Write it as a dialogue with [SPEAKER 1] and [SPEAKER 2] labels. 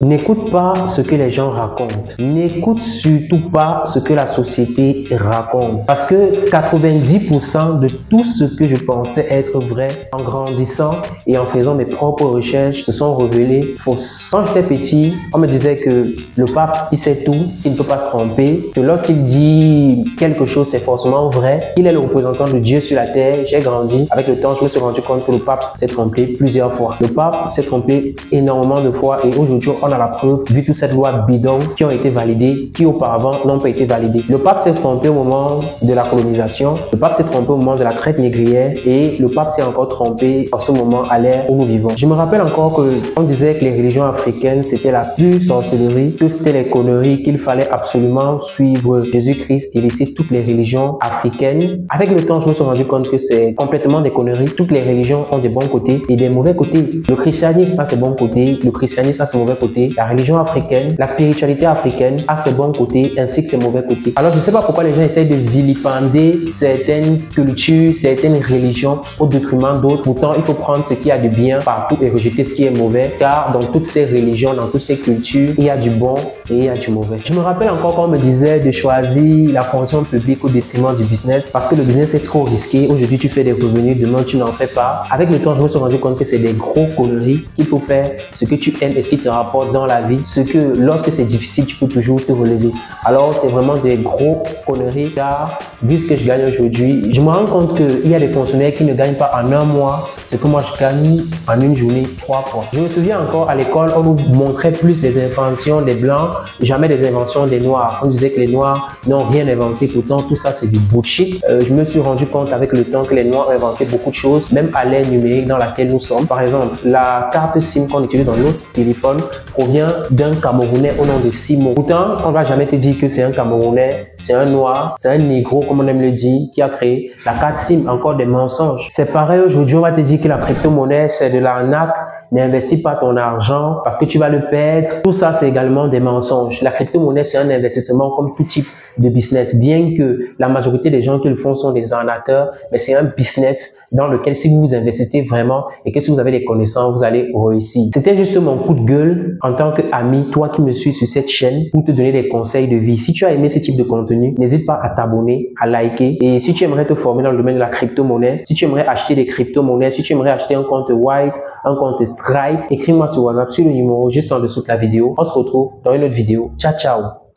[SPEAKER 1] N'écoute pas ce que les gens racontent. N'écoute surtout pas ce que la société raconte. Parce que 90% de tout ce que je pensais être vrai, en grandissant et en faisant mes propres recherches, se sont révélées fausses. Quand j'étais petit, on me disait que le pape, il sait tout, il ne peut pas se tromper, que lorsqu'il dit quelque chose, c'est forcément vrai. Il est le représentant de Dieu sur la terre. J'ai grandi. Avec le temps, je me suis rendu compte que le pape s'est trompé plusieurs fois. Le pape s'est trompé énormément de fois et aujourd'hui, on a la preuve, vu toute cette loi bidon qui ont été validées, qui auparavant n'ont pas été validées. Le pape s'est trompé au moment de la colonisation, le pape s'est trompé au moment de la traite négrière et le pape s'est encore trompé en ce moment à l'ère où nous vivons. Je me rappelle encore qu'on disait que les religions africaines c'était la pure sorcellerie, que c'était les conneries, qu'il fallait absolument suivre Jésus-Christ et laisser toutes les religions africaines. Avec le temps, je me suis rendu compte que c'est complètement des conneries. Toutes les religions ont des bons côtés et des mauvais côtés. Le christianisme a ses bons côtés, le christianisme a ses mauvais côtés. La religion africaine, la spiritualité africaine a ses bons côtés ainsi que ses mauvais côtés. Alors je ne sais pas pourquoi les gens essayent de vilipender certaines cultures, certaines religions au détriment d'autres. Pourtant, il faut prendre ce qu'il y a de bien partout et rejeter ce qui est mauvais, car dans toutes ces religions, dans toutes ces cultures, il y a du bon et il y a du mauvais. Je me rappelle encore quand on me disait de choisir la fonction publique au détriment du business parce que le business est trop risqué. Aujourd'hui, tu fais des revenus, demain, tu n'en fais pas. Avec le temps, je me suis rendu compte que c'est des gros conneries, qu'il faut faire ce que tu aimes et ce qui te rapporte dans la vie, ce que lorsque c'est difficile, tu peux toujours te relever. Alors, c'est vraiment des gros conneries car vu ce que je gagne aujourd'hui, je me rends compte qu'il y a des fonctionnaires qui ne gagnent pas en un mois ce que moi je gagne en une journée 3 fois. Je me souviens encore à l'école, on nous montrait plus des inventions des blancs, jamais des inventions des noirs. On disait que les noirs n'ont rien inventé, pourtant tout ça c'est du bullshit. Je me suis rendu compte avec le temps que les noirs ont inventé beaucoup de choses, même à l'ère numérique dans laquelle nous sommes. Par exemple, la carte SIM qu'on utilise dans notre téléphone provient d'un Camerounais au nom de Simon. Pourtant, on ne va jamais te dire que c'est un Camerounais, c'est un noir, c'est un négro comme on aime le dire, qui a créé la carte SIM. Encore des mensonges. C'est pareil aujourd'hui, on va te dire que la crypto-monnaie c'est de l'arnaque, n'investis pas ton argent parce que tu vas le perdre. Tout ça c'est également des mensonges. La crypto-monnaie c'est un investissement comme tout type de business, bien que la majorité des gens qui le font sont des arnaqueurs, mais c'est un business dans lequel si vous investissez vraiment et que si vous avez des connaissances, vous allez réussir. C'était juste mon coup de gueule en tant qu'ami, toi qui me suis sur cette chaîne, pour te donner des conseils de vie. Si tu as aimé ce type de contenu, n'hésite pas à t'abonner, à liker. Et si tu aimerais te former dans le domaine de la crypto-monnaie, si tu aimerais acheter des crypto-monnaies, si tu aimerais acheter un compte Wise, un compte Stripe, écris-moi sur WhatsApp sur le numéro juste en dessous de la vidéo. On se retrouve dans une autre vidéo. Ciao, ciao!